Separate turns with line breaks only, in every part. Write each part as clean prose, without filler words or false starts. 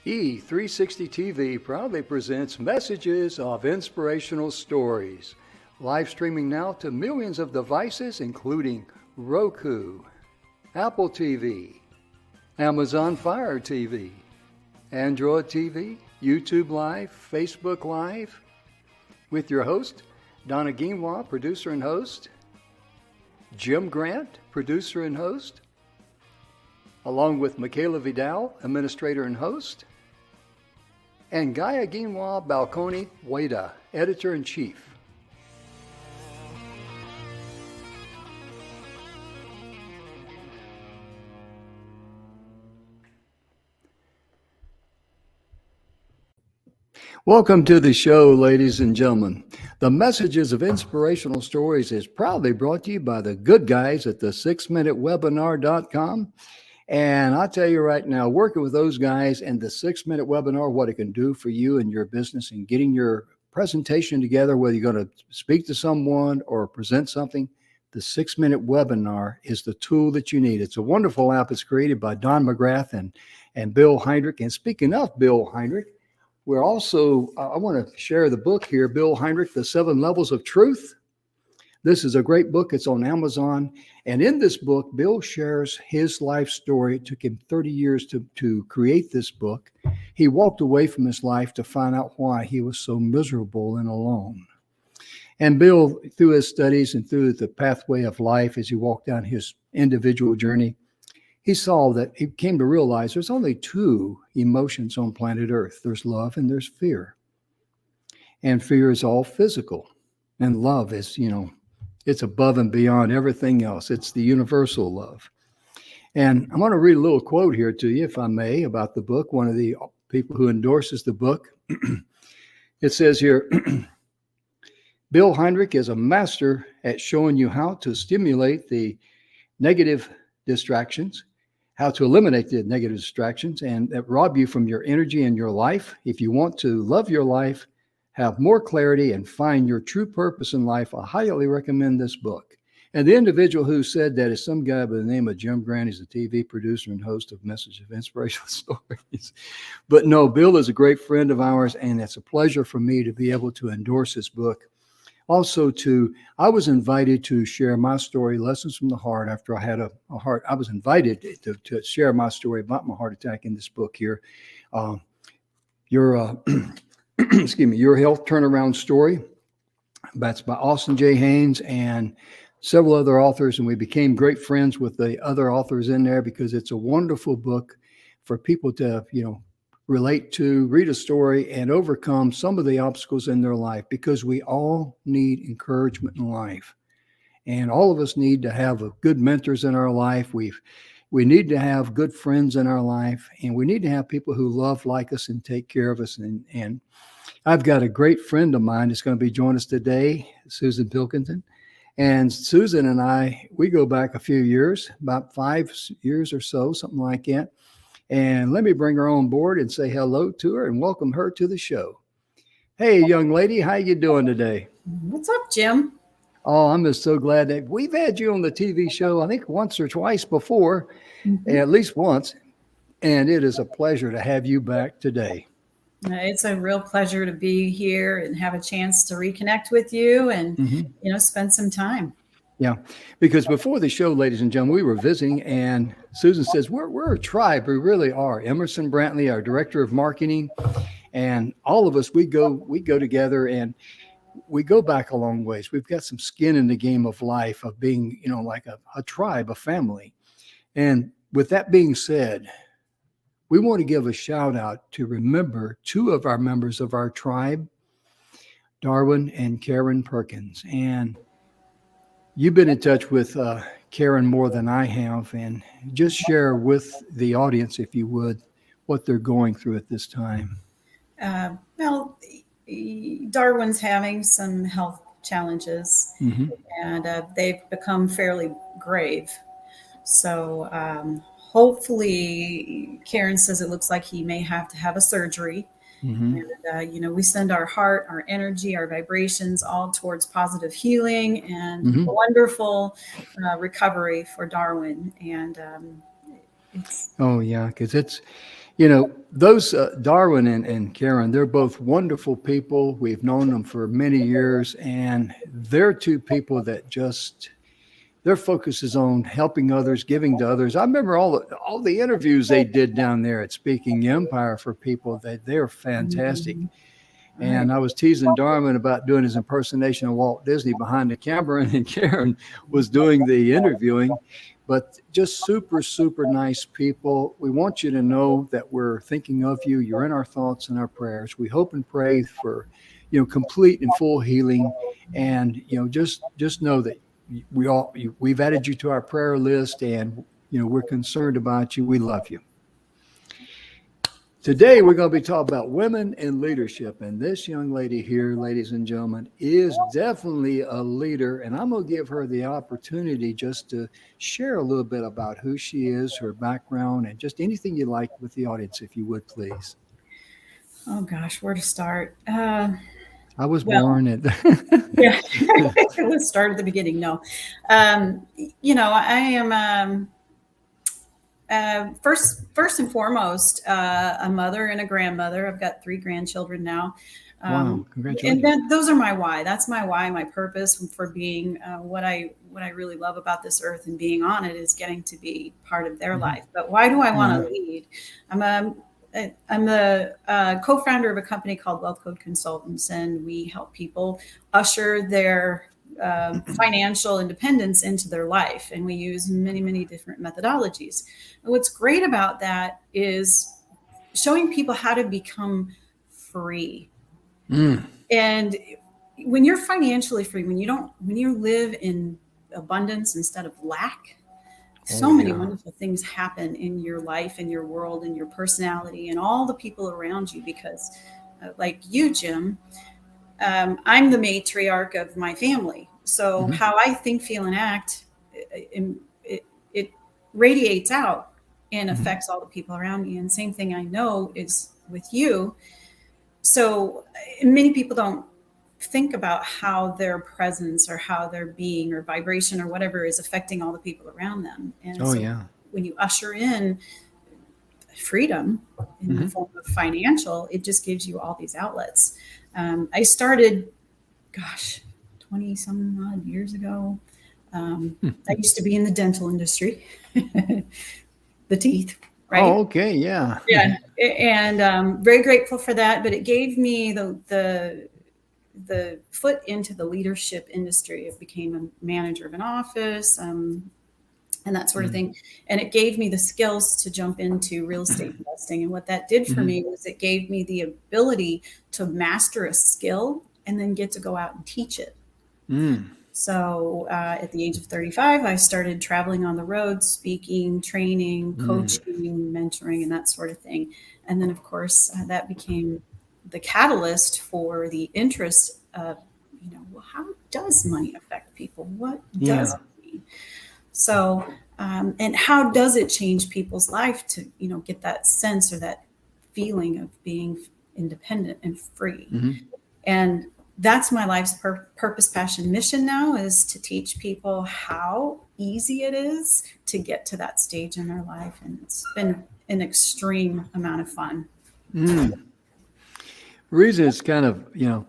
E360 TV proudly presents messages of inspirational stories. Live streaming now to millions of devices, including Roku, Apple TV, Amazon Fire TV, Android TV, YouTube Live, Facebook Live, with your host, Donna Guinwa, producer and host, Jim Grant, producer and host, along with Michaela Vidal, administrator and host, and Gaia Guinwa Balconi Wada, editor-in-chief. Welcome to the show, ladies and gentlemen. The Messages of Inspirational Stories is proudly brought to you by the good guys at the 6minutewebinar.com. And I'll tell you right now, working with those guys and the 6-minute webinar, what it can do for you and your business and getting your presentation together, whether you're going to speak to someone or present something, the 6-minute webinar is the tool that you need. It's a wonderful app. It's created by Don McGrath and Bill Heinrich. And speaking of Bill Heinrich, we're also, I want to share the book here, Bill Heinrich, The 7 Levels of Truth. This is a great book. It's on Amazon. And in this book, Bill shares his life story. It took him 30 years to create this book. He walked away from his life to find out why he was so miserable and alone. And Bill, through his studies and through the pathway of life, as he walked down his individual journey, he saw that he came to realize there's only 2 emotions on planet Earth. There's love and there's fear. And fear is all physical. And love is, it's above and beyond everything else. It's the universal love. And I want to read a little quote here to you, if I may, about the book. One of the people who endorses the book. It says here, Bill Heinrich is a master at showing you how to stimulate the negative distractions, how to eliminate the negative distractions and that rob you from your energy and your life. If you want to love your life, have more clarity, and find your true purpose in life, I highly recommend this book. And the individual who said that is some guy by the name of Jim Grant. He's a TV producer and host of Message of Inspirational Stories. But no, Bill is a great friend of ours, and it's a pleasure for me to be able to endorse his book. Also, I was invited to share my story, Lessons from the Heart, after I had a heart. I was invited to share my story about my heart attack in this book here. Excuse me, Your Health Turnaround Story. That's by Austin J. Haynes and several other authors. And we became great friends with the other authors in there because it's a wonderful book for people to, relate to, read a story, and overcome some of the obstacles in their life, because we all need encouragement in life. And all of us need to have good mentors in our life. We need to have good friends in our life, and we need to have people who love, like us, and take care of us. And I've got a great friend of mine that's going to be joining us today, Susan Pilkenton. And Susan and I, we go back a few years, about 5 years or so, something like that. And let me bring her on board and say hello to her and welcome her to the show. Hey, young lady, how you doing today?
What's up, Jim?
Oh, I'm just so glad that we've had you on the TV show, I think once or twice before, at least once. And it is a pleasure to have you back today.
It's a real pleasure to be here and have a chance to reconnect with you and, spend some time.
Yeah, because before the show, ladies and gentlemen, we were visiting, and Susan says, we're a tribe. We really are. Emerson Brantley, our director of marketing, and all of us, we go together, and we go back a long ways. We've got some skin in the game of life, of being, like a tribe, a family. And with that being said, we want to give a shout out to remember 2 of our members of our tribe, Darwin and Karen Perkins. And you've been in touch with Karen more than I have, and just share with the audience, if you would, what they're going through at this time.
Well, Darwin's having some health challenges, and they've become fairly grave. So hopefully, Karen says it looks like he may have to have a surgery. And, we send our heart, our energy, our vibrations all towards positive healing and wonderful recovery for Darwin. And
oh, yeah, because it's, You know, those Darwin and Karen, they're both wonderful people. We've known them for many years, and they're two people that just their focus is on helping others, giving to others. I remember all the interviews they did down there at Speaking Empire for people that they're fantastic.
Mhm. Right.
And I was teasing Darwin about doing his impersonation of Walt Disney behind the camera, and Karen was doing the interviewing. But just super, super nice people. We want you to know that we're thinking of you. You're in our thoughts and our prayers. We hope and pray for, complete and full healing. And just know that we've added you to our prayer list, and we're concerned about you. We love you. Today, we're going to be talking about women in leadership. And this young lady here, ladies and gentlemen, is definitely a leader. And I'm going to give her the opportunity just to share a little bit about who she is, her background, and just anything you like with the audience, if you would, please.
Oh gosh, where to start?
I was born at.
Yeah, let's start at the beginning. No, I am. First and foremost, a mother and a grandmother. I've got 3 grandchildren now.
Wow, congratulations.
And those are my why. That's my why, my purpose for being what I really love about this earth and being on it is getting to be part of their life. But why do I want to lead? I'm the co-founder of a company called Wealth Code Consultants, and we help people usher their financial independence into their life. And we use many, many different methodologies. And what's great about that is showing people how to become free. And when you're financially free, when you live in abundance instead of lack, so many wonderful things happen in your life, in your world, in your personality, and all the people around you. Because like you, Jim, I'm the matriarch of my family. So how I think, feel, and act, it radiates out and affects all the people around me. And same thing I know is with you. So many people don't think about how their presence or how their being or vibration or whatever is affecting all the people around them. And when you usher in freedom in the form of financial, it just gives you all these outlets. I started, 20 some odd years ago. I used to be in the dental industry, the teeth, right?
Oh, okay. Yeah.
Yeah. And very grateful for that. But it gave me the foot into the leadership industry. I became a manager of an office, and that sort of thing. And it gave me the skills to jump into real estate investing. And what that did for me was it gave me the ability to master a skill and then get to go out and teach it. So at the age of 35, I started traveling on the road, speaking, training, coaching, mentoring, and that sort of thing. And then, of course, that became the catalyst for the interest of, how does money affect people? What does it mean? So, and how does it change people's life to, get that sense or that feeling of being independent and free? And that's my life's purpose, passion, mission now, is to teach people how easy it is to get to that stage in their life. And it's been an extreme amount of fun.
The reason it's kind of, you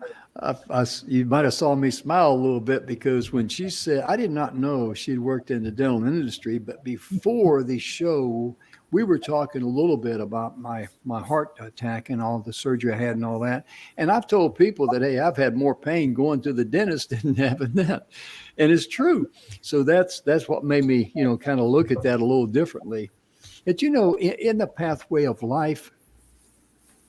might have saw me smile a little bit because when she said, I did not know she'd worked in the dental industry, but before the show, we were talking a little bit about my heart attack and all the surgery I had and all that. And I've told people that, hey, I've had more pain going to the dentist than having that. And it's true. So that's what made me, kind of look at that a little differently. But, in the pathway of life,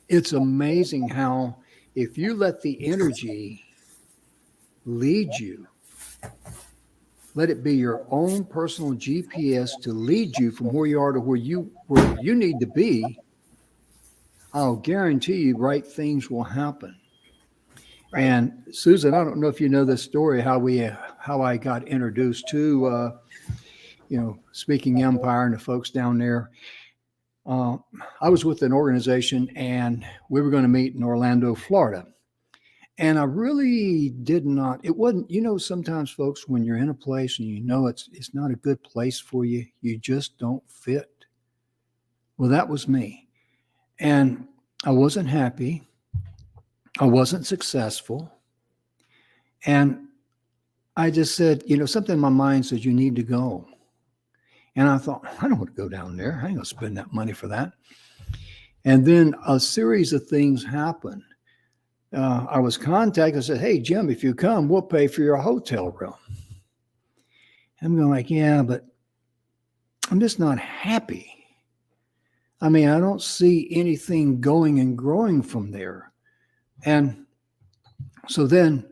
it's amazing how if you let the energy lead you, let it be your own personal GPS to lead you from where you are to where you need to be, I'll guarantee you right things will happen. Right. And Susan, I don't know if you know this story, how I got introduced to, Speaking Empire and the folks down there. I was with an organization and we were going to meet in Orlando, Florida. And I really did not, it wasn't, sometimes folks, when you're in a place and it's not a good place for you, you just don't fit. Well, that was me. And I wasn't happy. I wasn't successful. And I just said, something in my mind said, you need to go. And I thought, I don't want to go down there. I ain't going to spend that money for that. And then a series of things happened. I was contacted. I said, hey, Jim, if you come, we'll pay for your hotel room. I'm going like, yeah, but I'm just not happy. I mean, I don't see anything going and growing from there. And so then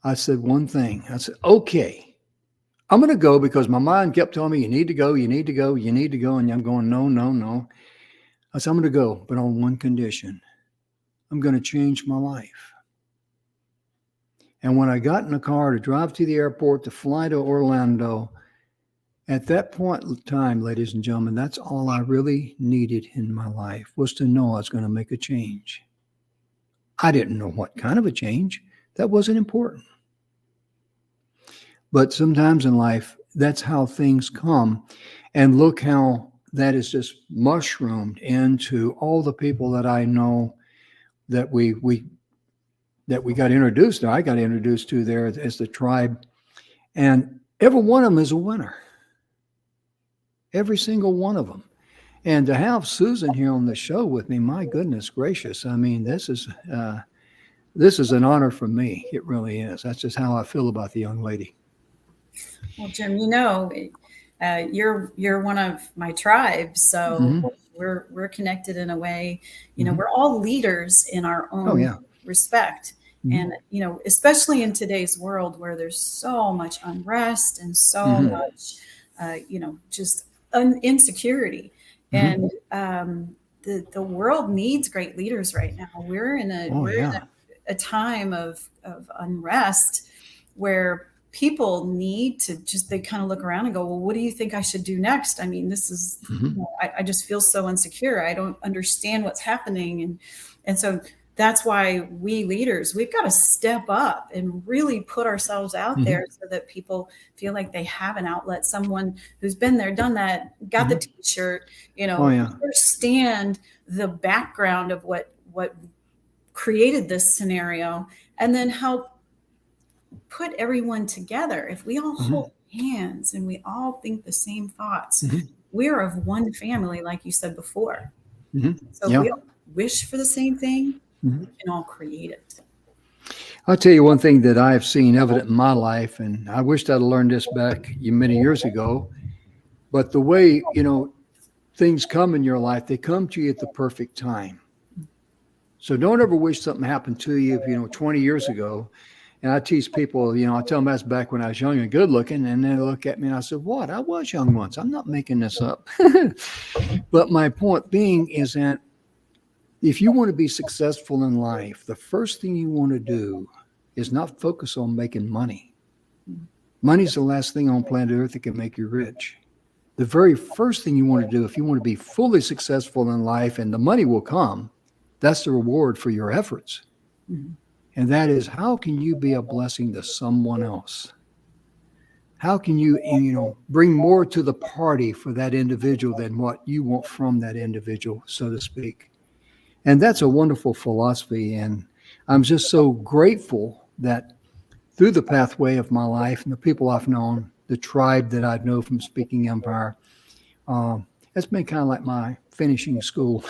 I said one thing. I said, okay, I'm going to go, because my mind kept telling me, you need to go, you need to go, you need to go. And I'm going, no, no, no. I said, I'm going to go, but on one condition. I'm going to change my life. And when I got in the car to drive to the airport to fly to Orlando, at that point in time, ladies and gentlemen, that's all I really needed in my life, was to know I was going to make a change. I didn't know what kind of a change. That wasn't important. But sometimes in life, that's how things come. And look how that is just mushroomed into all the people that I know that we got introduced to. I got introduced to there as the tribe. And every one of them is a winner. Every single one of them. And to have Susan here on the show with me, my goodness gracious. I mean, this is an honor for me. It really is. That's just how I feel about the young lady.
Well, Jim, you're one of my tribe, so we're connected in a way. We're all leaders in our own respect. And, especially in today's world where there's so much unrest and so much, just insecurity. And the world needs great leaders right now. We're in a time of unrest where people need to they kind of look around and go, well, what do you think I should do next? I mean, this is, I just feel so insecure. I don't understand what's happening. And so that's why we leaders, we've got to step up and really put ourselves out there so that people feel like they have an outlet, someone who's been there, done that, got the t-shirt, understand the background of what created this scenario, and then help put everyone together. If we all hold hands and we all think the same thoughts, we're of one family, like you said before. So if we all wish for the same thing, we can all create it.
I'll tell you one thing that I've seen evident in my life, and I wished I'd learned this back many years ago, but the way, things come in your life, they come to you at the perfect time. So don't ever wish something happened to you, 20 years ago. And I tease people, I tell them that's back when I was young and good looking. And they look at me and I said, what? I was young once. I'm not making this up. But my point being is that if you want to be successful in life, the first thing you want to do is not focus on making money. Money's the last thing on planet Earth that can make you rich. The very first thing you want to do, if you want to be fully successful in life, and the money will come, that's the reward for your efforts. And that is, how can you be a blessing to someone else? How can you, bring more to the party for that individual than what you want from that individual, so to speak? And that's a wonderful philosophy. And I'm just so grateful that through the pathway of my life and the people I've known, the tribe that I know from Speaking Empire, that's been kind of like my finishing school.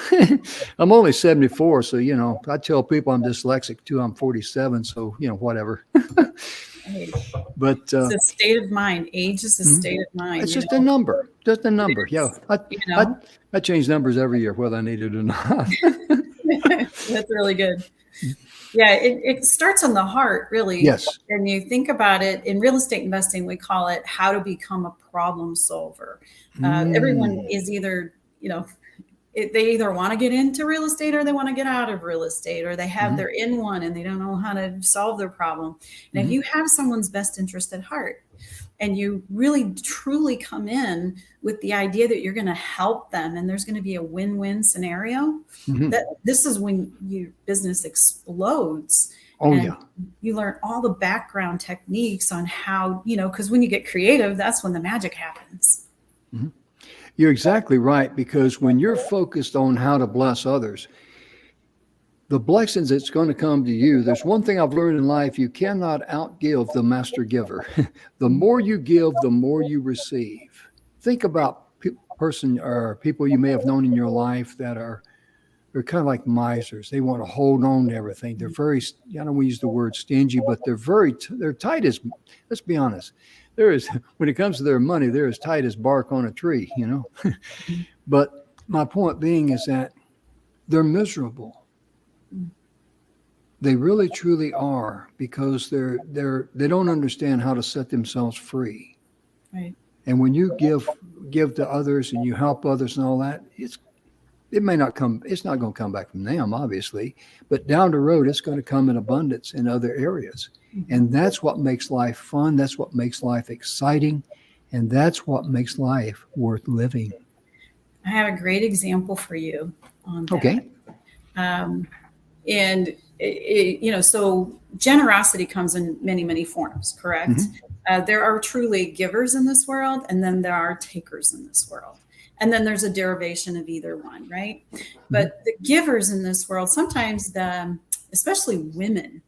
I'm only 74, so, I tell people I'm dyslexic too. I'm 47, so, whatever. But
it's a state of mind. Age is a state of mind.
It's just a number. Just a number. Yeah. I change numbers every year, whether I need it or not.
That's really good. Yeah, it starts on the heart, really.
Yes.
And you think about it, in real estate investing, we call it how to become a problem solver. Everyone is either, they either want to get into real estate or they want to get out of real estate, or they have they're in one and they don't know how to solve their problem. And if you have someone's best interest at heart, and you really truly come in with the idea that you're going to help them and there's going to be a win-win scenario, that this is when your business explodes. You learn all the background techniques on how, because when you get creative, that's when the magic happens.
You're exactly right, because when you're focused on how to bless others, the blessings that's going to come to you, there's one thing I've learned in life: you cannot outgive the master giver. The more you give, the more you receive. Think about person or people you may have known in your life that are, they're kind of like misers. They want to hold on to everything. They're very, I don't want to use the word stingy, but they're tight as, let's be honest. There is, when it comes to their money, they're as tight as bark on a tree, you know. But my point being is that they're miserable. They really truly are, because they don't understand how to set themselves free.
Right.
And when you give to others and you help others and all that, it may not come, it's not going to come back from them, obviously, but down the road it's going to come in abundance in other areas. And that's what makes life fun. That's what makes life exciting. And that's what makes life worth living.
I have a great example for you on that.
Okay.
And so generosity comes in many, many forms, correct?
Mm-hmm.
There are truly givers in this world, and then there are takers in this world. And then there's a derivation of either one, right? Mm-hmm. But the givers in this world, sometimes especially women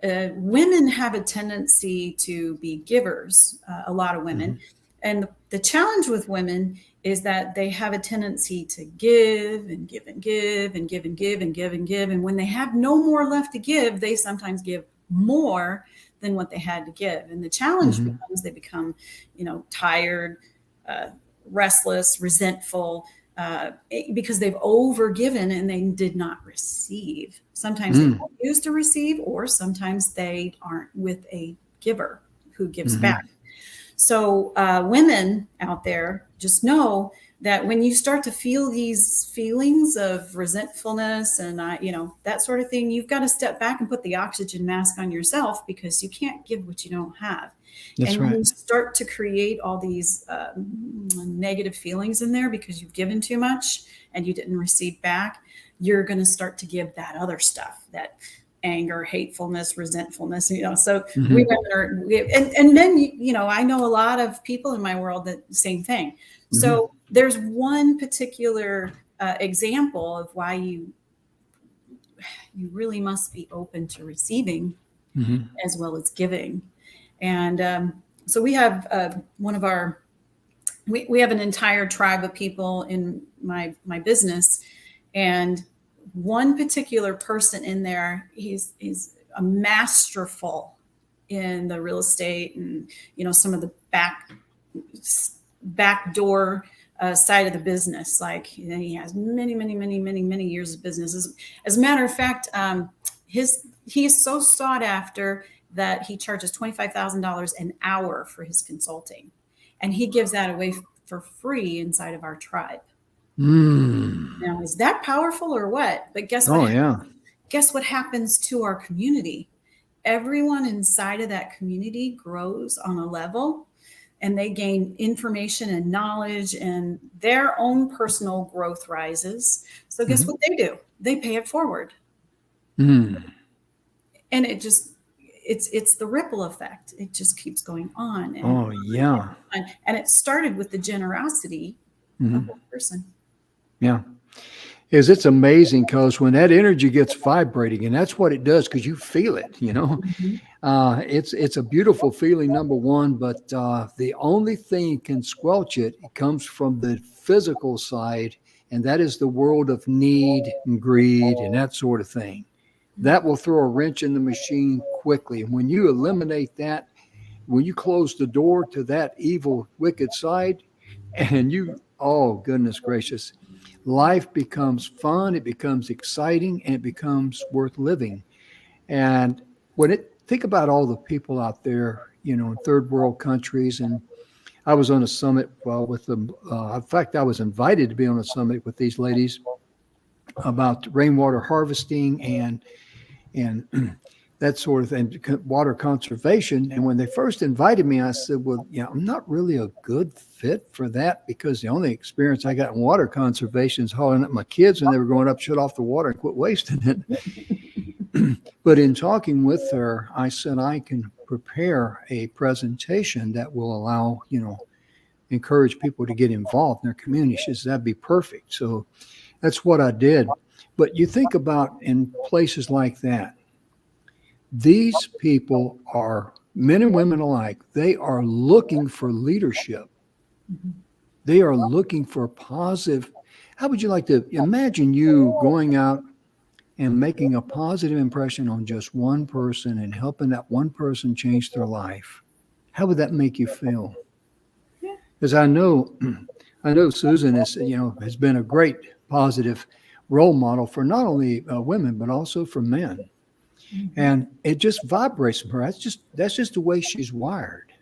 have a tendency to be givers, a lot of women. Mm-hmm. And the challenge with women is that they have a tendency to give and give and give and give and give and give and give. And when they have no more left to give, they sometimes give more than what they had to give. And the challenge mm-hmm. becomes they become, tired, restless, resentful, because they've overgiven and they did not receive. Sometimes they don't use to receive, or sometimes they aren't with a giver who gives mm-hmm. back. So women out there, just know that when you start to feel these feelings of resentfulness and that sort of thing, you've got to step back and put the oxygen mask on yourself, because you can't give what you don't have.
That's
and
right.
when you start to create all these negative feelings in there because you've given too much and you didn't receive back, you're going to start to give that other stuff, that anger, hatefulness, resentfulness, so mm-hmm. and then, I know a lot of people in my world that same thing. Mm-hmm. So there's one particular example of why you really must be open to receiving mm-hmm. as well as giving. And so we have we have an entire tribe of people in my business, and one particular person in there, he's a masterful in the real estate and, some of the back door side of the business. Like, he has many years of business. As a matter of fact, he is so sought after that he charges $25,000 an hour for his consulting, and he gives that away for free inside of our tribe. Now, is that powerful or what? But guess what?
Oh, yeah.
Guess what happens to our community? Everyone inside of that community grows on a level, and they gain information and knowledge, and their own personal growth rises. So guess mm-hmm. what they do? They pay it forward. And it just, it's the ripple effect. It just keeps going on. And
yeah.
And it started with the generosity mm-hmm. of one person.
Yeah. It's amazing, because when that energy gets vibrating, and that's what it does, because you feel it, mm-hmm. It's a beautiful feeling, number one, but the only thing that can squelch it comes from the physical side, and that is the world of need and greed and that sort of thing. That will throw a wrench in the machine quickly. And when you eliminate that, when you close the door to that evil, wicked side, and oh, goodness gracious, life becomes fun, it becomes exciting, and it becomes worth living. And think about all the people out there, in third world countries. And I was on a summit with them. In fact, I was invited to be on a summit with these ladies about rainwater harvesting and that sort of thing, water conservation. And when they first invited me, I said, well, I'm not really a good fit for that, because the only experience I got in water conservation is hauling up my kids when they were growing up, shut off the water and quit wasting it. But in talking with her, I said, I can prepare a presentation that will allow, encourage people to get involved in their community. She says, that'd be perfect. So that's what I did. But you think about in places like that, these people are men and women alike. They are looking for leadership.
Mhm.
They are looking for positive. How would you like to imagine you going out and making a positive impression on just one person and helping that one person change their life? How would that make you feel?
Yeah.
Because I know Susan has been a great positive role model for not only women but also for men,
Mhm.
and it just vibrates from her. That's just the way she's wired,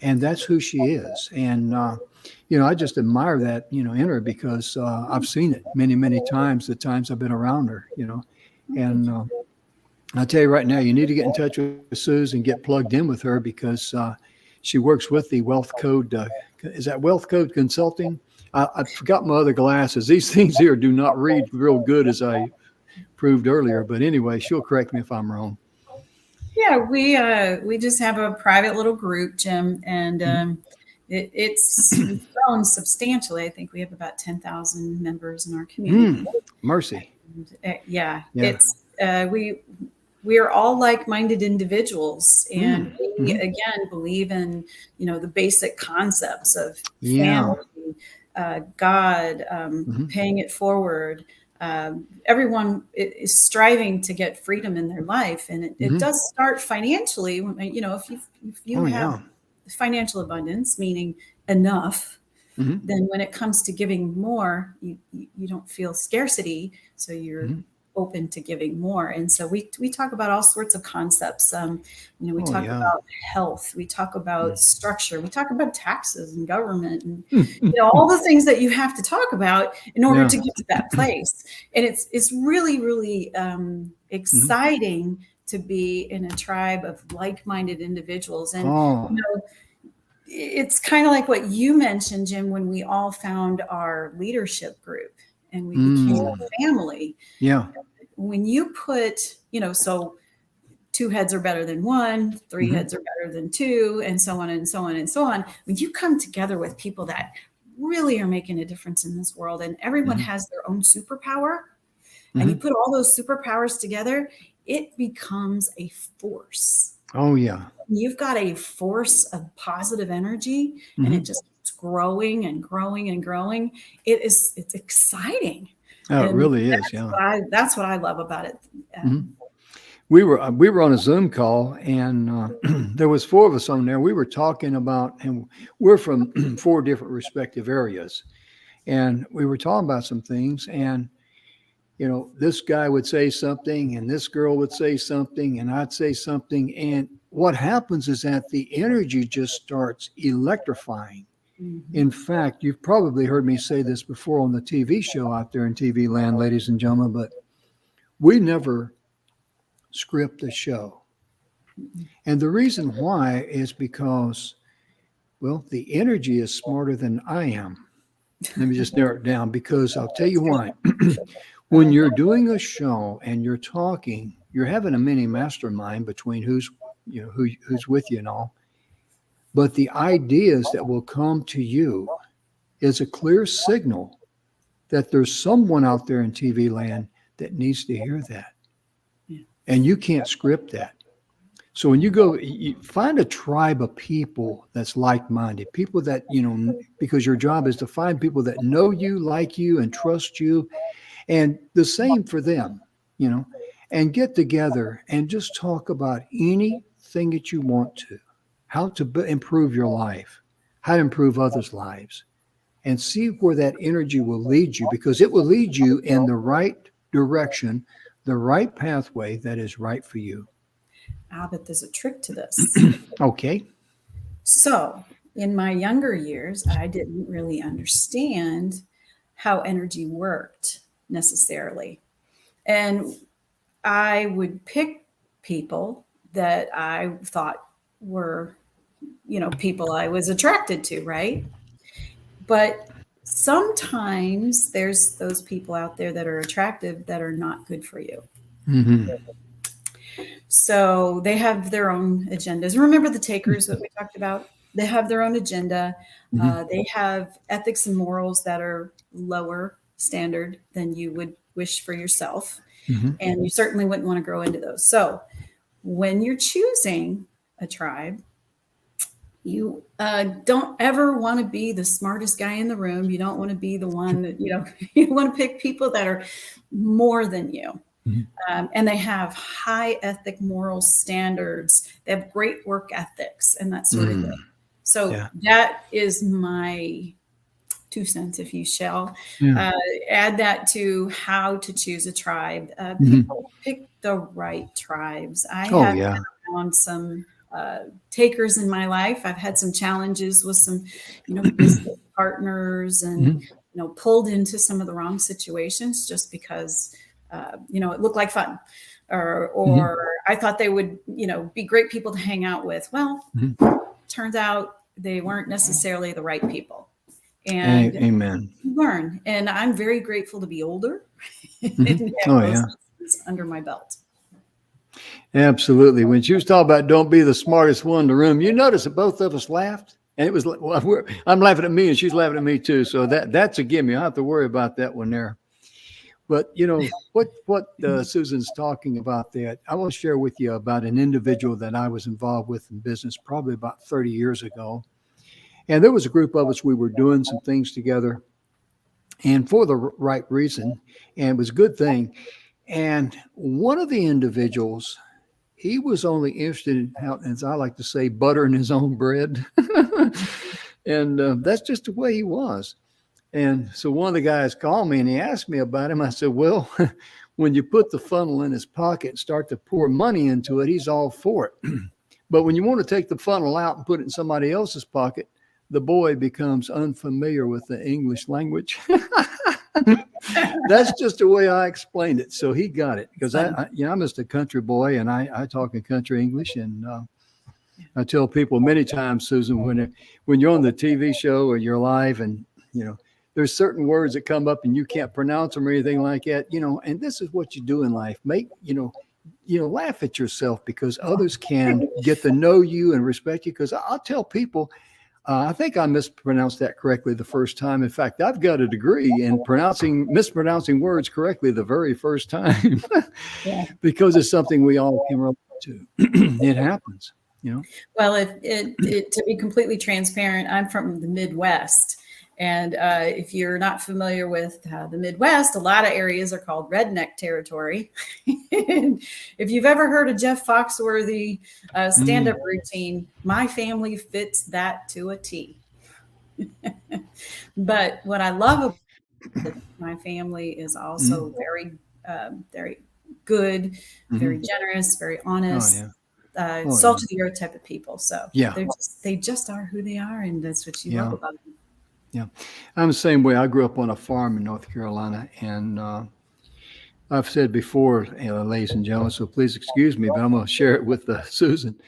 and that's who she is. And I just admire that in her because I've seen it many times. The times I've been around her,
Oh, thank
and
you.
I'll tell you right now, you need to get in touch with Susan and get plugged in with her because she works with the Wealth Code. Is that Wealth Code Consulting? I forgot my other glasses. These things here do not read real good, as I proved earlier. But anyway, she'll correct me if I'm wrong.
Yeah, we just have a private little group, Jim, and it's grown substantially. I think we have about 10,000 members in our community.
Mercy.
Yeah,
Yeah.
it's we are all like-minded individuals, and we
Mm.
again believe in the basic concepts of
Yeah.
family, God,
Hmm.
paying it forward. Everyone is striving to get freedom in their life, and it
Hmm.
does start financially. If you
Oh,
have
yeah.
financial abundance, meaning enough,
Hmm.
then when it comes to giving more, you don't feel scarcity, so you're
Hmm.
open to giving more. And so we talk about all sorts of concepts. We
Oh,
talk
yeah.
about health, we talk about
Mm.
structure, we talk about taxes and government, and all the things that you have to talk about in order
Yeah.
to get to that place. And it's really
Hmm.
exciting to be in a tribe of like-minded individuals. And
Oh.
it's kind of like what you mentioned, Jim, when we all found our leadership group and we became
Mm.
a family.
Yeah.
When you put, so two heads are better than one, three
Hmm.
heads are better than two, and so on and so on and so on. When you come together with people that really are making a difference in this world, and everyone
Hmm.
has their own superpower, and you
Hmm.
put all those superpowers together, it becomes a force.
Oh, yeah.
You've got a force of positive energy, and it
Hmm.
just keeps growing and growing and growing. It's exciting,
Oh, it
and
really is. Yeah.
that's what I love about it.
Hmm.
Um,
We were on a Zoom call, and there was four of us on there. We were talking about, and we're from four different respective areas, and we were talking about some things. And this guy would say something, and this girl would say something, and I'd say something, and what happens is that the energy just starts electrifying.
mhm.
In fact, you've probably heard me say this before on the TV show out there in TV land, ladies and gentlemen, but we never script a show. And the reason why is because, well, the energy is smarter than I am. Let me just narrow it down because I'll tell you why. When you're doing a show and you're talking, you're having a mini mastermind between who's with you and all. But the ideas that will come to you is a clear signal that there's someone out there in TV land that needs to hear that.
Yeah.
And you can't script that. So when you go, you find a tribe of people that's like-minded, people that, because your job is to find people that know you, like you, and trust you, and the same for them, you know, and get together and just talk about anything that you want to, how to improve your life, how to improve others' lives, and see where that energy will lead you because it will lead you in the right direction, the right pathway that is right for you.
But there's a trick to this.
Okay.
So, in my younger years, I didn't really understand how energy worked necessarily. And I would pick people that I thought were, people I was attracted to, right? But sometimes there's those people out there that are attractive that are not good for you.
Mm-hmm.
So they have their own agendas. Remember the takers that we talked about? They have their own agenda.
Mhm.
They have ethics and morals that are lower standard than you would wish for yourself.
Mhm.
And you certainly wouldn't want to grow into those. So when you're choosing a tribe, you don't ever want to be the smartest guy in the room. You don't want to be the one that, you want to pick people that are more than you.
Mhm.
And they have high ethic moral standards. They have great work ethics and that sort of
Mm.
thing. So
Yeah.
that is my 2 cents, if you shall.
Yeah.
Add that to how to choose a tribe.
Mhm.
People pick the right tribes. I
Oh,
have
yeah.
been on some takers in my life. I've had some challenges with some, business partners, and
Mhm.
pulled into some of the wrong situations just because it looked like fun, or
Mhm.
I thought they would be great people to hang out with. Well,
Mhm.
turns out they weren't necessarily the right people, and
Amen.
you learn. And I'm very grateful to be older
Mhm.
and have
Oh,
those
yeah.
lessons under my belt.
Absolutely. When she was talking about don't be the smartest one in the room, you notice that both of us laughed, and it was like, well, I'm laughing at me, and she's laughing at me too. So that's a gimme. I don't have to worry about that one there. But what Susan's talking about that, I want to share with you about an individual that I was involved with in business probably about 30 years ago. And there was a group of us, we were doing some things together and for the right reason. And it was a good thing. And one of the individuals, he was only interested in how, as I like to say, buttering his own bread. And that's just the way he was. And so one of the guys called me and he asked me about him. I said, well, when you put the funnel in his pocket and start to pour money into it, he's all for it. But when you want to take the funnel out and put it in somebody else's pocket, the boy becomes unfamiliar with the English language. That's just the way I explained it. So he got it because
Fun.
I'm just a country boy and I talk in country English. And I tell people many times, Susan, when you're on the TV show or you're live and, there's certain words that come up and you can't pronounce them or anything like that, and this is what you do in life. Laugh at yourself because others can get to know you and respect you. Because I'll tell people, I think I mispronounced that correctly the first time. In fact, I've got a degree in mispronouncing words correctly the very first time
Yeah.
because it's something we all can relate to. It happens.
Well, to be completely transparent, I'm from the Midwest. And if you're not familiar with the Midwest, a lot of areas are called redneck territory. And if you've ever heard of Jeff Foxworthy stand-up routine, my family fits that to a T. But what I love about my family is also very good, very
Mm-hmm.
generous, very
Oh
honest,
yeah. Oh
salt
yeah.
of the earth type of people. So
Yeah.
they just are who they are, and that's what you love
Yeah.
about them.
Yeah. I'm the same way. I grew up on a farm in North Carolina, and I've said before, ladies and gentlemen, so please excuse me, but I'm going to share it with Susan,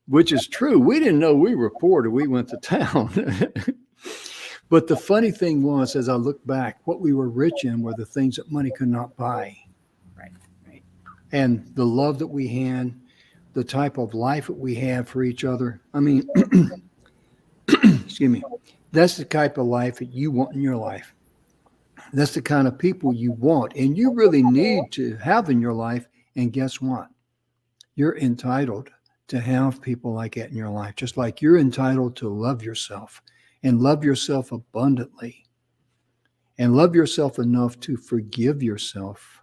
which is true. We didn't know we were poor till we went to town. But the funny thing was, as I look back, what we were rich in were the things that money could not buy.
Right, right.
And the love that we had, the type of life that we have for each other. I mean, excuse me, that's the type of life that you want in your life. That's the kind of people you want and you really need to have in your life. And guess what? You're entitled to have people like that in your life, just like you're entitled to love yourself and love yourself abundantly and love yourself enough to forgive yourself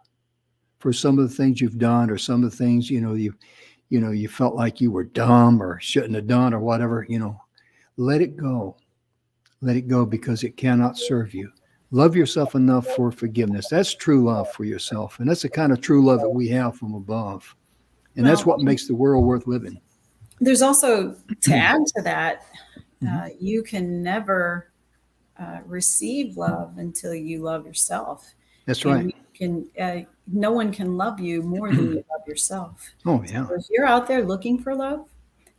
for some of the things you've done or some of the things, you felt like you were dumb or shouldn't have done or whatever, let it go. Let it go because it cannot serve you. Love yourself enough for forgiveness. That's true love for yourself. And that's the kind of true love that we have from above. And that's
Well,
what makes the world worth living.
there's also, to add to that,
Mhm.
you can never receive love until you love yourself.
That's
And
right.
no one can love you more than you love yourself.
Oh,
So
yeah,
if you're out there looking for love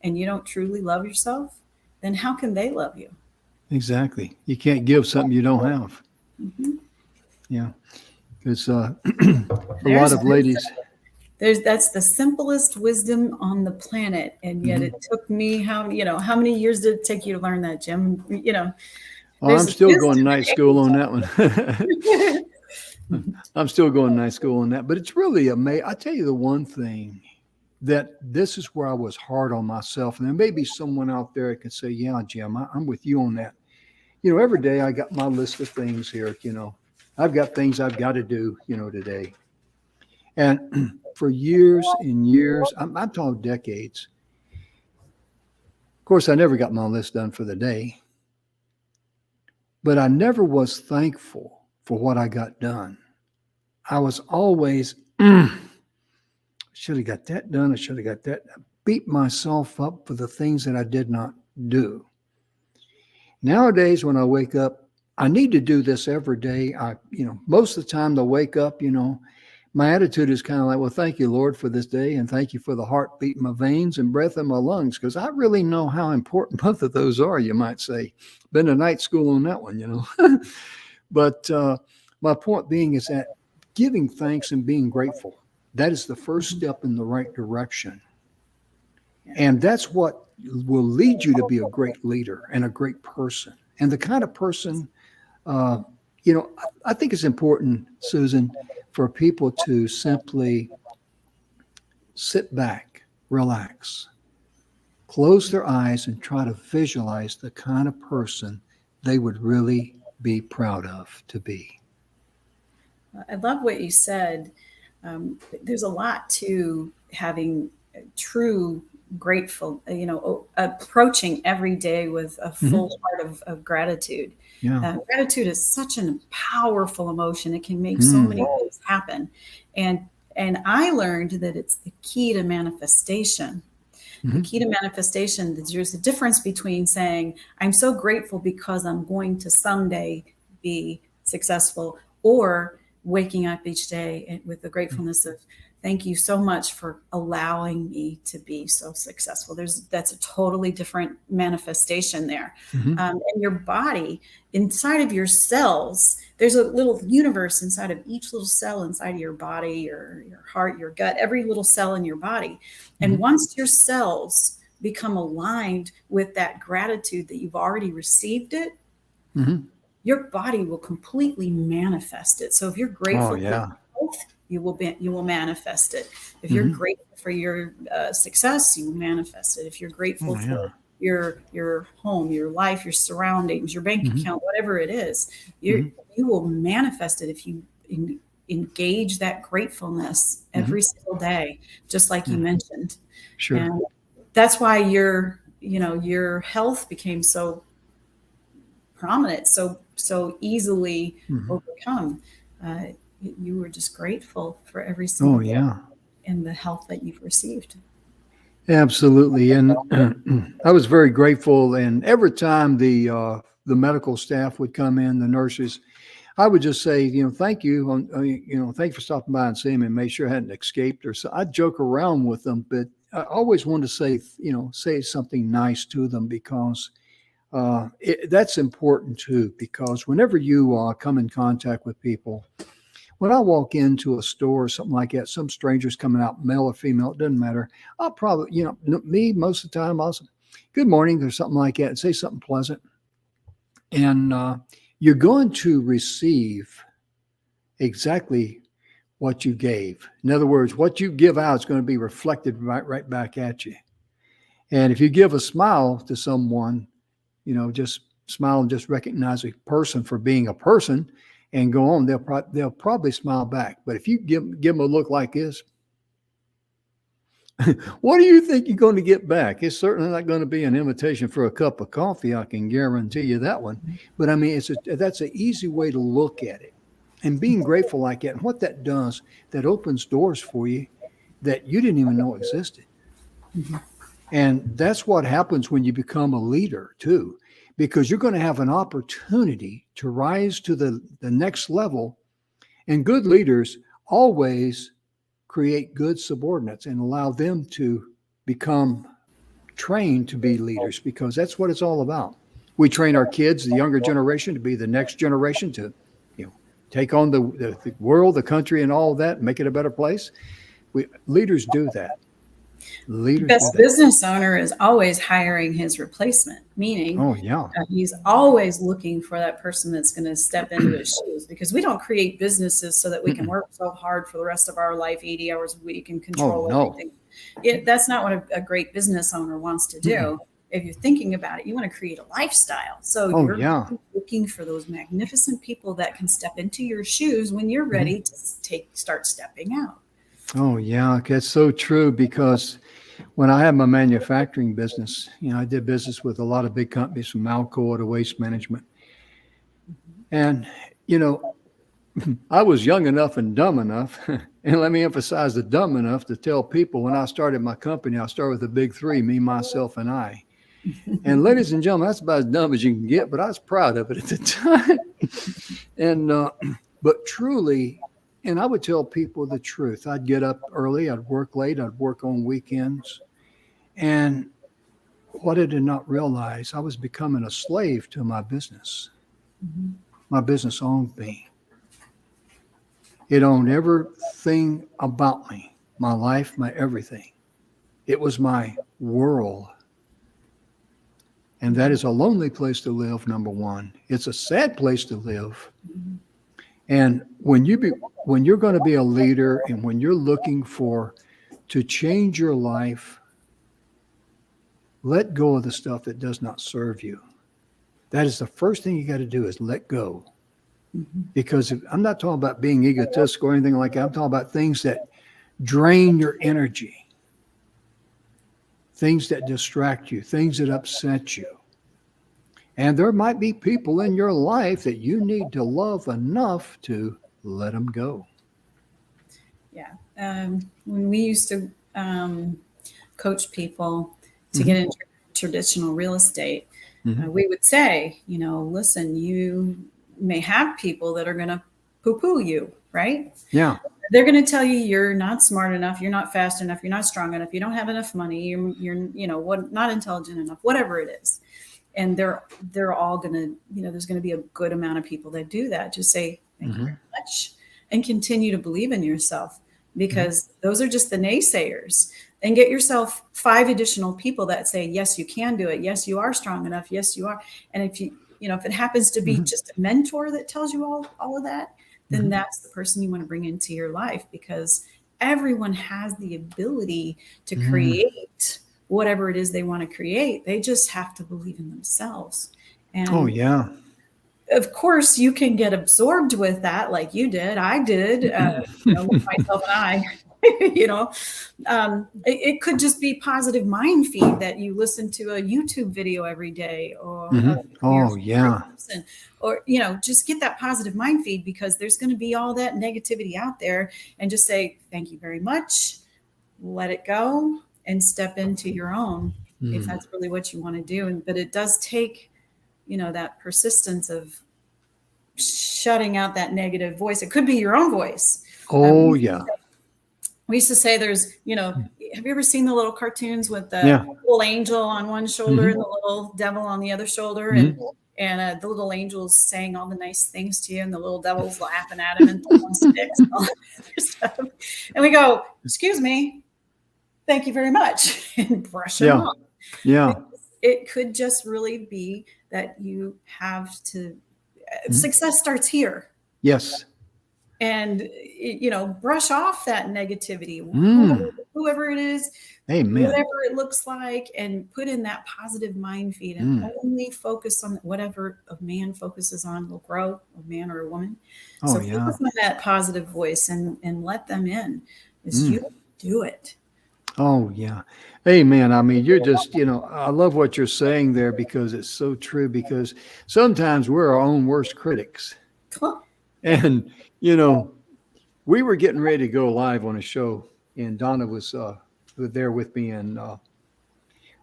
and you don't truly love yourself, then how can they love you?
exactly. You can't give something you don't have.
Mhm.
Yeah. Because a lot
There's
of ladies,
that's the simplest wisdom on the planet, and yet it took me how many years did it take you to learn that, Jim?
Oh, I'm
There's
still going
wisdom
to
in
night school on that
everything.
one. I'm still going to night school on that. But it's really amazing. I tell you the one thing that this is where I was hard on myself. And there may be someone out there that can say, yeah, Jim, I'm with you on that. Every day I got my list of things here, I've got things I've got to do, today. And for years and years, I'm talking decades. Of course, I never got my list done for the day, but I never was thankful for what I got done. I was always, should have got that done. I should have got that. I beat myself up for the things that I did not do. Nowadays, when I wake up, I need to do this every day. Most of the time they'll wake up, my attitude is kind of like, well, thank you, Lord, for this day. And thank you for the heartbeat in my veins and breath in my lungs. Because I really know how important both of those are, you might say. Been to night school on that one, But my point being is that giving thanks and being grateful, that is the first step in the right direction. And that's what will lead you to be a great leader and a great person. And the kind of person, I think it's important, Susan, for people to simply sit back, relax, close their eyes, and try to visualize the kind of person they would really be proud of to be.
I love what you said. There's a lot to having true grateful, approaching every day with a full heart of gratitude.
Yeah.
Gratitude is such a powerful emotion. It can make so many things happen. And I learned that it's the key to manifestation. The key to manifestation, there's a difference between saying, I'm so grateful because I'm going to someday be successful, or waking up each day with the gratefulness of, thank you so much for allowing me to be so successful. That's a totally different manifestation there. And your body, inside of your cells, there's a little universe inside of each little cell inside of your body, your heart, your gut, every little cell in your body. And once your cells become aligned with that gratitude that you've already received it, your body will completely manifest it. So if you're grateful for health, you will manifest it. If you're grateful for your success, you will manifest it. If you're grateful for your home, your life, your surroundings, your bank account, whatever it is, you will manifest it if you engage that gratefulness every single day, just like you mentioned.
Sure.
And that's why your health became so prominent, so easily overcome. You were just grateful for every single day and the health that you've received.
Absolutely. And I was very grateful. And every time the medical staff would come in, the nurses, I would just say, thank you. Thank you for stopping by and seeing me and make sure I hadn't escaped. Or so I'd joke around with them, but I always wanted to say something nice to them, because that's important too. Because whenever you come in contact with people, when I walk into a store or something like that, some stranger's coming out, male or female, it doesn't matter. I'll probably, me most of the time, I'll say, good morning or something like that, and say something pleasant. And you're going to receive exactly what you gave. In other words, what you give out is going to be reflected right back at you. And if you give a smile to someone, just smile and just recognize a person for being a person and go on, they'll probably smile back. But if you give them a look like this, what do you think you're going to get back? It's certainly not going to be an invitation for a cup of coffee. I can guarantee you that one. But I mean, that's an easy way to look at it. And being grateful like that, and what that does, that opens doors for you that you didn't even know existed. And that's what happens when you become a leader too, because you're going to have an opportunity to rise to the next level. And good leaders always create good subordinates and allow them to become trained to be leaders, because that's what it's all about. We train our kids, the younger generation, to be the next generation to take on the world, the country, and all of that, and make it a better place. Leaders do that.
The
Leaders do
best
that.
business owner is always hiring his replacement, meaning
Oh, yeah.
he's always looking for that person that's going to step into his shoes, because we don't create businesses so that we can
Mm-mm.
work so hard for the rest of our life, 80 hours a week, and
Oh,
control
no.
everything. That's not what a great business owner wants to do.
Mm-mm.
If you're thinking about it, you want to create a lifestyle. So
Oh,
you're
yeah.
looking for those magnificent people that can step into your shoes when you're ready to start stepping out.
Oh, yeah. That's so true, because when I had my manufacturing business, I did business with a lot of big companies, from Alcoa to Waste Management. And, you know, I was young enough and dumb enough, and let me emphasize the dumb enough, to tell people when I started my company, I started with the big three: me, myself, and I. And ladies and gentlemen, that's about as dumb as you can get, but I was proud of it at the time. And, but truly, and I would tell people the truth. I'd get up early, I'd work late, I'd work on weekends. And what I did not realize, I was becoming a slave to my business.
Mhm.
My business owned me. It owned everything about me, my life, my everything. It was my world. And that is a lonely place to live, number one. It's a sad place to live. And when you're going to be a leader, and when you're looking to change your life, let go of the stuff that does not serve you. That is the first thing you got to do, is let go. Because I'm not talking about being egotistical or anything like that. I'm talking about things that drain your energy, things that distract you, things that upset you. And there might be people in your life that you need to love enough to let them go.
Yeah. When we used to coach people to
Mm-hmm.
get into traditional real estate,
Mm-hmm.
we would say, listen, you may have people that are going to poo-poo you, right?
Yeah.
They're going to tell you you're not smart enough, you're not fast enough, you're not strong enough, you don't have enough money, you're not intelligent enough, whatever it is. And they're all going to, there's going to be a good amount of people that do that. Just say thank you
Mm-hmm.
very much, and continue to believe in yourself, because those are just the naysayers. And get yourself 5 additional people that say, yes, you can do it. Yes, you are strong enough. Yes, you are. And if if it happens to be
Mm-hmm.
just a mentor that tells you all of that, then
Mm-hmm.
that's the person you want to bring into your life, because everyone has the ability to
Mm-hmm.
create whatever it is they want to create. They just have to believe in themselves.
Oh,
And
yeah.
of course, you can get absorbed with that, like you did. I did, myself and I. It could just be positive mind feed that you listen to a YouTube video every day, or
Mm-hmm.
your
Oh,
favorite
yeah.
person, or just get that positive mind feed, because there's going to be all that negativity out there, and just say thank you very much, let it go, and step into your own, if
Mm.
that's really what you want to do. But it does take that persistence of shutting out that negative voice. It could be your own voice.
Oh, yeah.
We used to say there's, have you ever seen the little cartoons with the
Yeah.
little angel on one shoulder
Mm-hmm.
and the little devil on the other shoulder,
Mm-hmm.
and the little angel's saying all the nice things to you, and the little devil's laughing at him and throwing sticks and all that other stuff. And we go, excuse me, thank you very much, and brush them
Yeah.
off.
Yeah.
It could just really be that you have to,
Mm-hmm.
success starts here.
Yes.
And brush off that negativity,
Mm.
whoever it is,
Amen.
whatever it looks like, and put in that positive mind feed, and
Mm.
only focus on whatever a man focuses on will grow, a man or a woman.
Oh,
So
yeah.
focus on that positive voice, and let them in, is you
Mm.
do it.
Oh, yeah. Amen. I mean, you're just, I love what you're saying there, because it's so true. Because sometimes we're our own worst critics.
Yeah.
And, we were getting ready to go live on a show, and Donna was there with me. And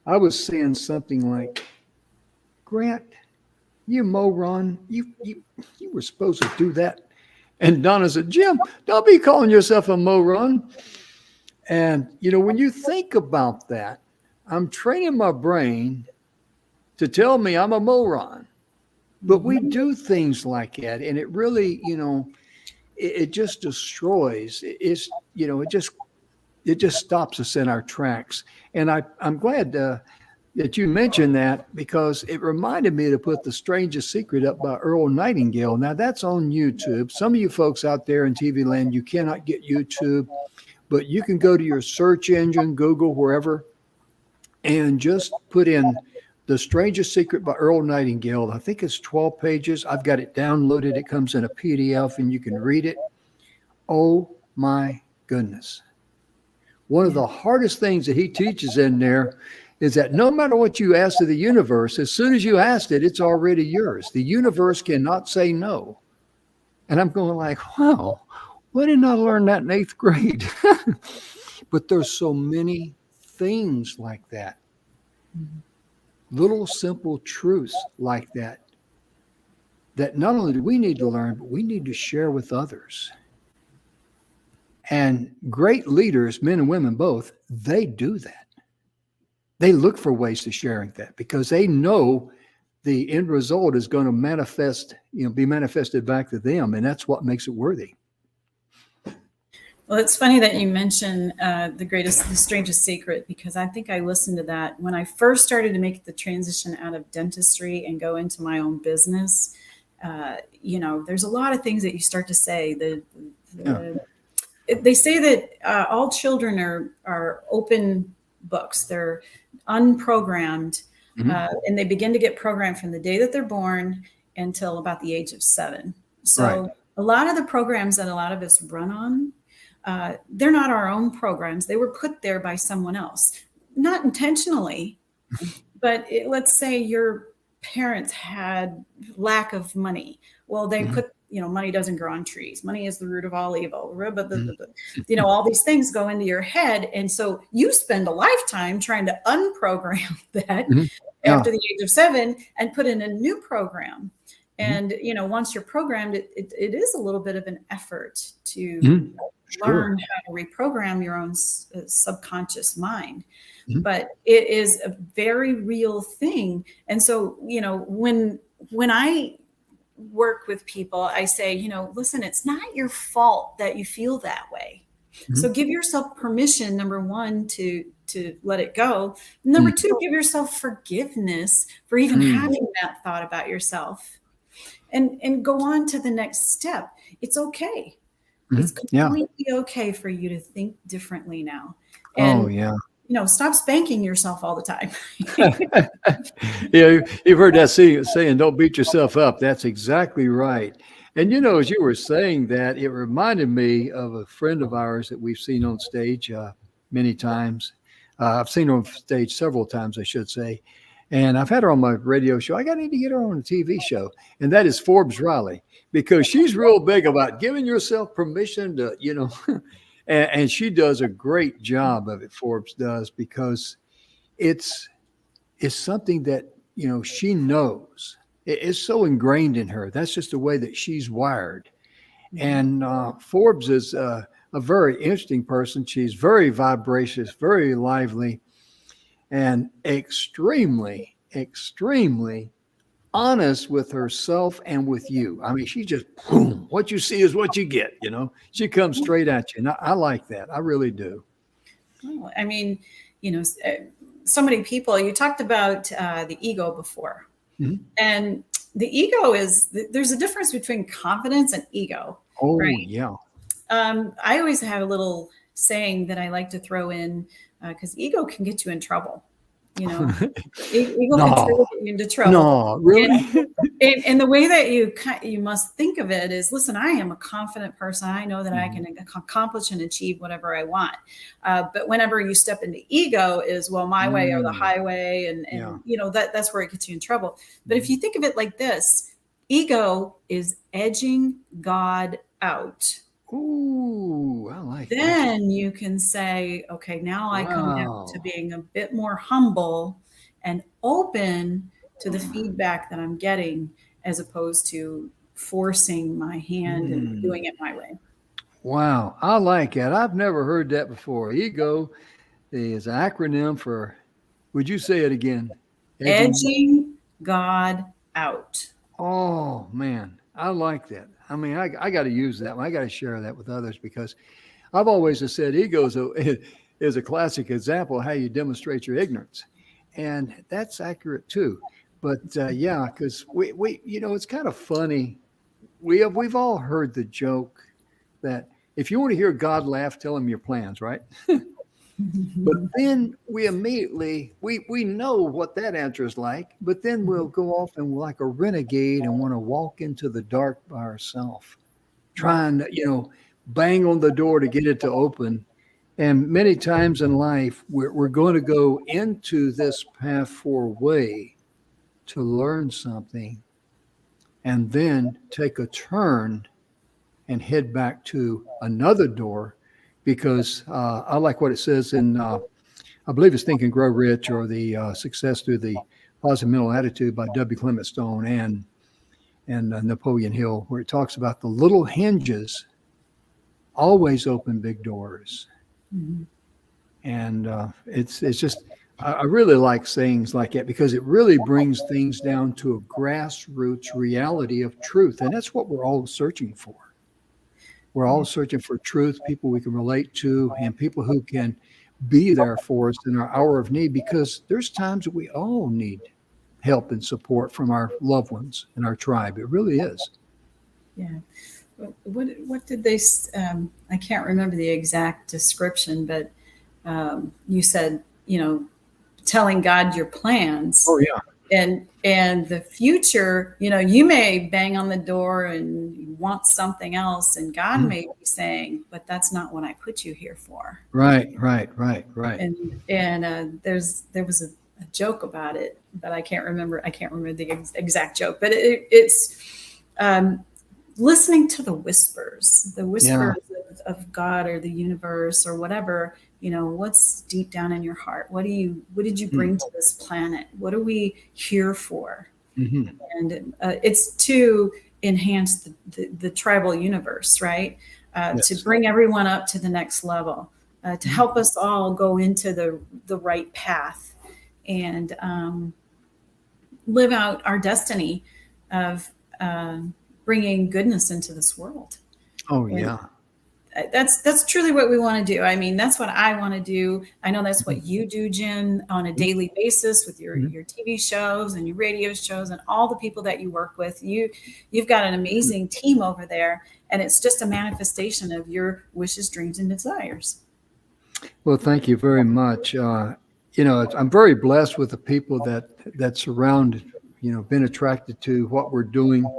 I was saying something like, Grant, you moron, you were supposed to do that. And Donna said, Jim, don't be calling yourself a moron. And, when you think about that, I'm training my brain to tell me I'm a moron. But we do things like that, and it really, it just destroys. It just it just stops us in our tracks. And I'm glad that you mentioned that, because it reminded me to put The Strangest Secret up by Earl Nightingale. Now that's on YouTube. Some of you folks out there in TV land, you cannot get YouTube, but you can go to your search engine, Google, wherever, and just put in The Strangest Secret by Earl Nightingale. I think it's 12 pages. I've got it downloaded. It comes in a PDF and you can read it. Oh my goodness. One of the hardest things that he teaches in there is that no matter what you ask of the universe, as soon as you asked it, it's already yours. The universe cannot say no. And I'm going like, wow, why didn't I learn that in 8th grade? But there's so many things like that. Little simple truths like that, that not only do we need to learn, but we need to share with others. And great leaders, men and women both, they do that. They look for ways to sharing that because they know the end result is going to be manifested back to them. And that's what makes it worthy.
Well, it's funny that you mention the strangest secret, because I think I listened to that when I first started to make the transition out of dentistry and go into my own business. There's a lot of things that you start to say. They say that all children are open books. They're unprogrammed, and they begin to get programmed from the day that they're born until about the age of 7. So a lot of the programs that a lot of us run on, they're not our own programs. They were put there by someone else, not intentionally, but let's say your parents had lack of money. Well, they put, money doesn't grow on trees. Money is the root of all evil. All these things go into your head. And so you spend a lifetime trying to unprogram that after the age of 7 and put in a new program. And, once you're programmed, it is a little bit of an effort to learn how to reprogram your own subconscious mind. But it is a very real thing. And so, when I work with people, I say, listen, it's not your fault that you feel that way. So give yourself permission, number one, to let it go. Number two, give yourself forgiveness for even having that thought about yourself, and go on to the next step. It's okay. It's completely okay for you to think differently now. And, stop spanking yourself all the time.
You've heard that saying, don't beat yourself up. That's exactly right. And, as you were saying that, it reminded me of a friend of ours that we've seen on stage many times. I've seen her on stage several times, I should say. And I've had her on my radio show. I need to get her on a TV show. And that is Forbes Riley, because she's real big about giving yourself permission to, and she does a great job of it. Forbes does, because it's something that, she knows. It's so ingrained in her. That's just the way that she's wired. And Forbes is a very interesting person. She's very vivacious, very lively, and extremely, extremely honest with herself and with you. I mean, she just, boom, what you see is what you get, She comes straight at you. And I like that. I really do.
Well, I mean, so many people, you talked about the ego before. And the ego there's a difference between confidence and ego.
Oh,
right?
yeah.
I always have a little saying that I like to throw in, because ego can get you in trouble. Ego can throw you into trouble.
No, really?
And the way that you must think of it is, listen, I am a confident person. I know that I can accomplish and achieve whatever I want. But whenever you step into ego is, well, my way or the highway. And that's where it gets you in trouble. But if you think of it like this, ego is edging God out.
Ooh, I like that.
Then you can say, okay, now I come back to being a bit more humble and open to the feedback that I'm getting, as opposed to forcing my hand and doing it my way.
Wow, I like that. I've never heard that before. Ego is an acronym for, would you say it again?
Edging God out.
Oh, man, I like that. I mean, I got to use that one. I got to share that with others, because I've always said is a classic example of how you demonstrate your ignorance, and that's accurate too. But yeah, because it's kind of funny. We've all heard the joke that if you want to hear God laugh, tell him your plans, right? But then we immediately we know what that answer is like, but then we'll go off and we're like a renegade and want to walk into the dark by ourselves, trying to, bang on the door to get it to open. And many times in life, we're going to go into this path for way to learn something and then take a turn and head back to another door because I like what it says in, I believe it's Think and Grow Rich or the Success Through the Positive Mental Attitude by W. Clement Stone and Napoleon Hill, where it talks about the little hinges always open big doors. Mm-hmm. And it's just, I really like sayings like that because it really brings things down to a grassroots reality of truth. And that's what we're all searching for. We're all searching for truth, people we can relate to, and people who can be there for us in our hour of need, because there's times that we all need help and support from our loved ones in our tribe. It really is.
Yeah. What did they, I can't remember the exact description, but you said, telling God your plans.
Oh, yeah.
And the future, you may bang on the door and you want something else, and God may be saying, but that's not what I put you here for.
Right.
And there was a joke about it, but I can't remember the exact joke, but it's listening to the whispers of God or the universe or whatever. What's deep down in your heart? What did you bring to this planet? What are we here for? Mm-hmm. And it's to enhance the tribal universe, right? Yes. To bring everyone up to the next level, to help us all go into the right path and live out our destiny of bringing goodness into this world.
Oh, yeah.
That's truly what we want to do. I mean, that's what I want to do. I know that's what you do, Jim, on a daily basis with your TV shows and your radio shows and all the people that you work with. You've got an amazing team over there, and it's just a manifestation of your wishes, dreams, and desires.
Well, thank you very much. I'm very blessed with the people that surround, been attracted to what we're doing.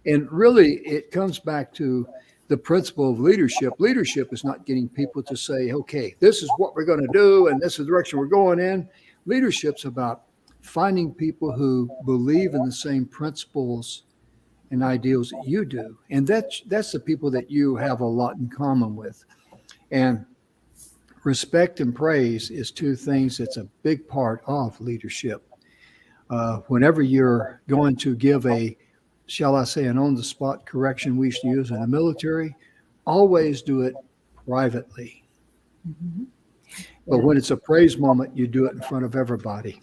And really, it comes back to the principle of leadership. Leadership is not getting people to say, okay, this is what we're going to do and this is the direction we're going in. Leadership's about finding people who believe in the same principles and ideals that you do. And that's the people that you have a lot in common with. And respect and praise is two things that's a big part of leadership. Whenever you're going to give shall I say, an on-the-spot correction we used to use in the military, always do it privately. Mm-hmm. But when it's a praise moment, you do it in front of everybody.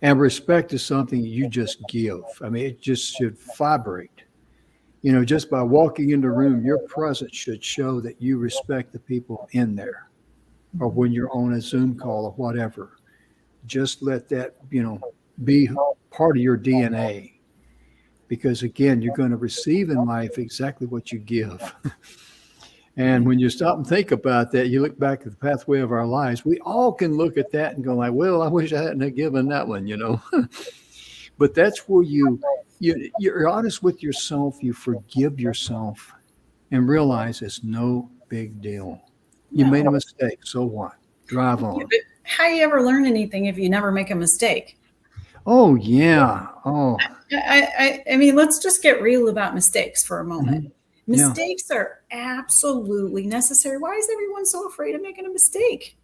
And respect is something you just give. I mean, it just should vibrate. Just by walking in the room, your presence should show that you respect the people in there. Or when you're on a Zoom call or whatever, just let that, be part of your DNA. Because again, you're going to receive in life exactly what you give. And when you stop and think about that, you look back at the pathway of our lives, we all can look at that and go like, well, I wish I hadn't given that one, But that's where you're honest with yourself, you forgive yourself and realize it's no big deal. You made a mistake, so what? Drive on.
How you ever learn anything if you never make a mistake?
Oh, yeah. Oh,
I mean, let's just get real about mistakes for a moment. Mm-hmm. Mistakes are absolutely necessary. Why is everyone so afraid of making a mistake?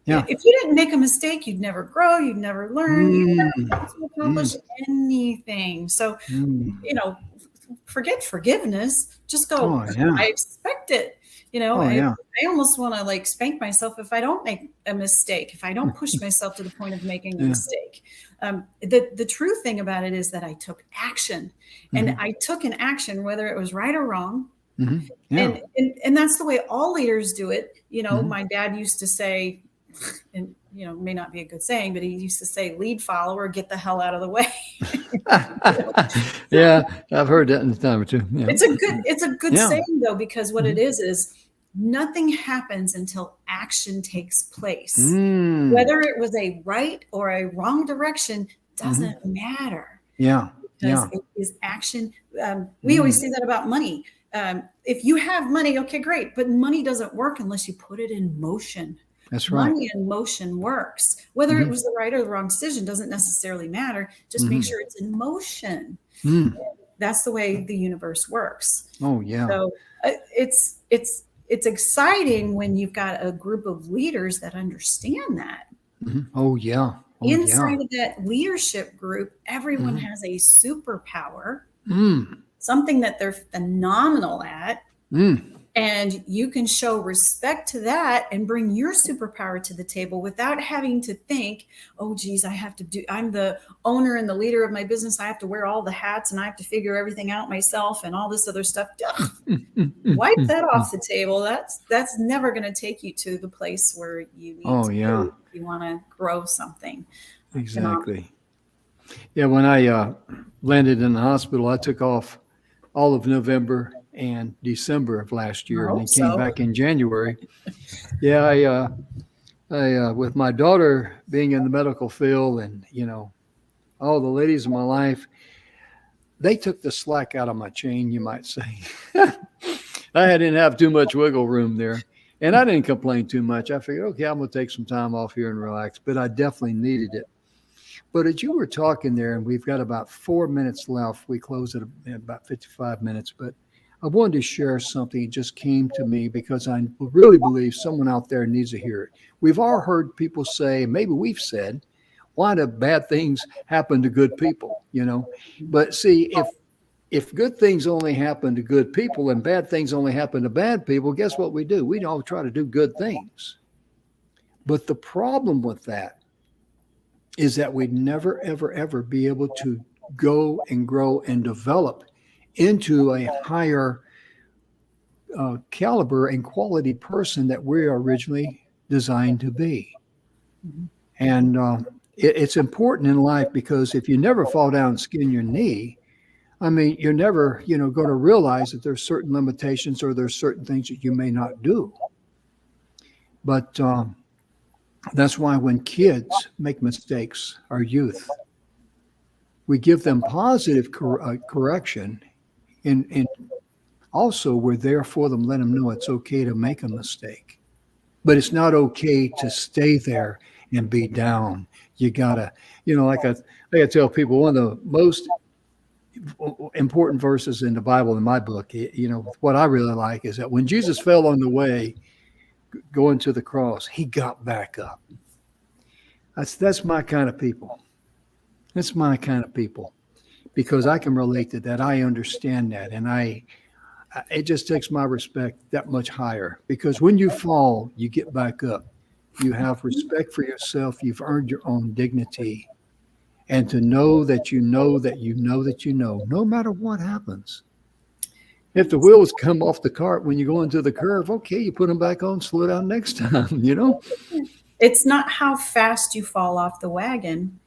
Yeah. If you didn't make a mistake, you'd never grow, you'd never learn, you'd never accomplish anything. So, forget forgiveness. Just go, I expect it. I almost want to spank myself if I don't make a mistake, if I don't push myself to the point of making a mistake. The true thing about it is that I took action, and I took an action, whether it was right or wrong.
Yeah.
And that's the way all leaders do it.
Hmm.
My dad used to say, and may not be a good saying, but he used to say, lead follower, get the hell out of the way.
Yeah, I've heard that in a time or two. Yeah.
It's a good
Yeah.
saying though, because what it
Mhm.
is nothing happens until action takes place.
Mm.
Whether it was a right or a wrong direction
Hmm.
doesn't matter,
Yeah.
because
Yeah.
it is action. We always
Mm.
say that about money. If you have money, okay, great, but money doesn't work unless you put it in motion.
That's right.
Money in motion works. Whether it
Hmm.
was the right or the wrong decision doesn't necessarily matter. Just make
Hmm.
sure it's in motion.
Mm.
That's the way the universe works.
Oh, yeah.
So it's exciting when you've got a group of leaders that understand that.
Hmm. Oh, yeah. Oh, yeah.
Inside of that leadership group, everyone
Hmm.
has a superpower,
Mm.
something that they're phenomenal at,
Mm.
and you can show respect to that and bring your superpower to the table without having to think, oh geez, I'm the owner and the leader of my business, I have to wear all the hats and I have to figure everything out myself and all this other stuff. Ugh,
Mm. Mm. Mm.
wipe
Mm.
that
Mm.
off the table. That's never going to take you to the place where you need
Oh,
to
yeah.
be if you want to grow something phenomenal.
Exactly. Yeah, when I landed in the hospital, I took off all of November and December of last
I
year, and
hope
then came
so.
back in January. Yeah, with my daughter being in the medical field, and all the ladies in my life, they took the slack out of my chain, you might say. I didn't have too much wiggle room there, and I didn't complain too much. I figured, okay, I'm going to take some time off here and relax, but I definitely needed it. But as you were talking there, and we've got about 4 minutes left, we close at about 55 minutes. But I wanted to share something that just came to me because I really believe someone out there needs to hear it. We've all heard people say, maybe we've said, why do bad things happen to good people? But see, if good things only happen to good people and bad things only happen to bad people, guess what we do? We all try to do good things. But the problem with that is that we'd never, ever, ever be able to go and grow and develop into a higher caliber and quality person that we are originally designed to be.
Mhm.
And it's important in life because if you never fall down and skin your knee, I mean, you're never, going to realize that there's certain limitations or there's certain things that you may not do. But that's why when kids make mistakes, our youth, we give them positive correction, and also we're there for them, let them know it's okay to make a mistake, but it's not okay to stay there and be down. You gotta, like I tell people, one of the most important verses in the Bible in my book, what I really like is that when Jesus fell on the way going to the cross, he got back up. That's my kind of people. That's my kind of people because I can relate to that. I understand that, and it just takes my respect that much higher because when you fall, you get back up. You have respect for yourself. You've earned your own dignity. And to know that you know that you know that you know, no matter what happens. If the wheels come off the cart when you go into the curve, okay, you put them back on, slow down next time.
It's not how fast you fall off the wagon.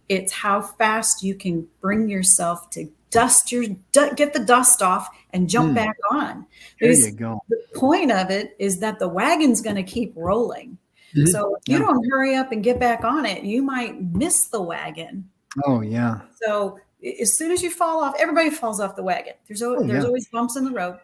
It's how fast you can bring yourself to get the dust off and jump
Mm,
back on.
there you
Because
go.
the point of it is that the wagon's going to keep rolling.
Mhm.
So if you
Yeah.
don't hurry up and get back on it, you might miss the wagon.
Oh, yeah.
So as soon as you fall off, everybody falls off the wagon.
Oh,
There's
yeah.
always bumps in the road.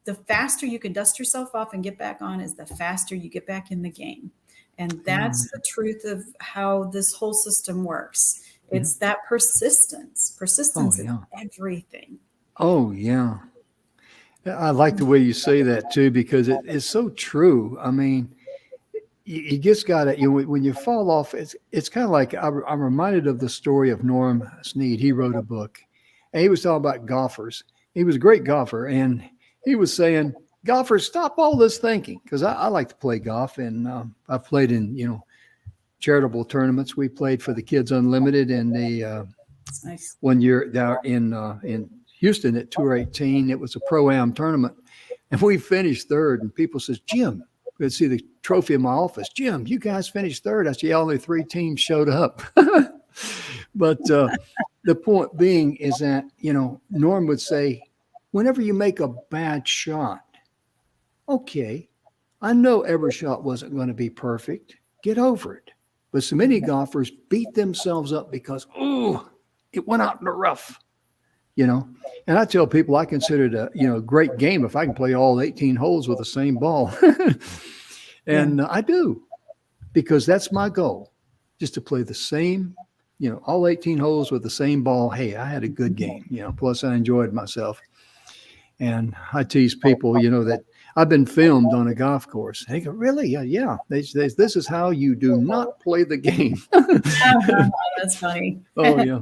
The faster you can dust yourself off and get back on is the faster you get back in the game. And that's the
Amen.
truth of how this whole system works.
Mhm.
It's that persistence.
Oh,
Persistence is
yeah.
everything.
Oh, yeah. I like the way you say that too because it's so true. I mean, you just got to, when you fall off, it's kind of like I'm reminded of the story of Norm Snead. He wrote a book and he was talking about golfers. He was a great golfer and he was saying, golfers, stop all this thinking because I like to play golf and I've played in, charitable tournaments. We played for the Kids Unlimited and the
It's nice.
one year down in Houston at Tour 18. It was a Pro-Am tournament. And we finished third. And people says, Jim, could see the trophy in my office. Jim, you guys finished third. I said, yeah, only 3 teams showed up. But the point being is that, Norm would say, whenever you make a bad shot, okay, I know every shot wasn't going to be perfect. Get over it. But so many golfers beat themselves up because, it went out in the rough, And I tell people I consider it a great game if I can play all 18 holes with the same ball. And I do, because that's my goal, just to play the same, all 18 holes with the same ball. Hey, I had a good game, plus I enjoyed myself. And I tease people, that I've been filmed on a golf course. They go, really? Yeah. This is how you do not play the game.
That's funny.
Oh, yeah.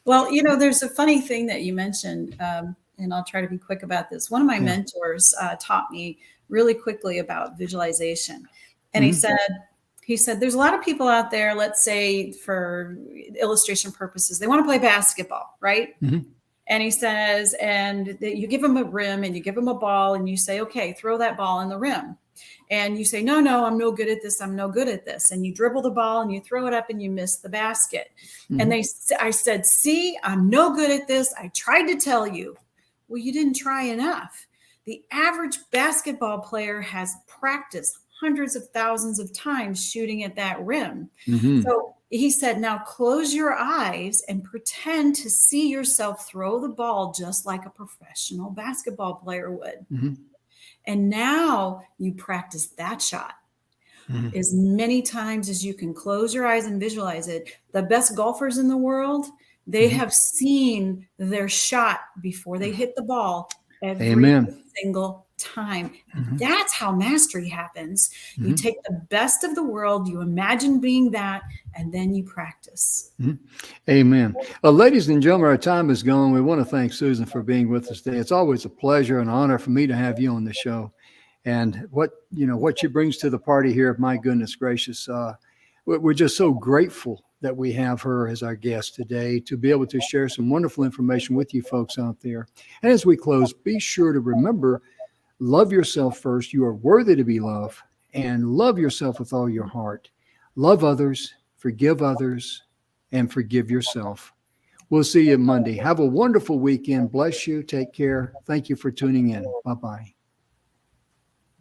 Well, there's a funny thing that you mentioned, and I'll try to be quick about this. One of my mentors taught me really quickly about visualization. And he said, there's a lot of people out there, let's say for illustration purposes, they want to play basketball, right? Mm-hmm. And he says, and you give them a rim and you give them a ball and you say, okay, throw that ball in the rim. And you say, no, I'm no good at this. I'm no good at this. And you dribble the ball and you throw it up and you miss the basket. Mm-hmm. And I said, see, I'm no good at this. I tried to tell you. Well, you didn't try enough. The average basketball player has practiced hundreds of thousands of times shooting at that rim. Mm-hmm. So he said, now close your eyes and pretend to see yourself throw the ball just like a professional basketball player would. Mm-hmm. And now you practice that shot as many times as you can. Close your eyes and visualize it. The best golfers in the world, they have seen their shot before they hit the ball every single time. That's how mastery happens. You take the best of the world, you imagine being that, and then you practice.
Amen. Ladies and gentlemen, our time is gone. We want to thank Susan for being with us today. It's always a pleasure and honor for me to have you on the show. And what she brings to the party here, my goodness gracious, we're just so grateful that we have her as our guest today to be able to share some wonderful information with you folks out there. And as we close, be sure to remember, love yourself first. You are worthy to be loved, and love yourself with all your heart. Love others, forgive others, and forgive yourself. We'll see you Monday. Have a wonderful weekend. Bless you. Take care. Thank you for tuning in. Bye-bye.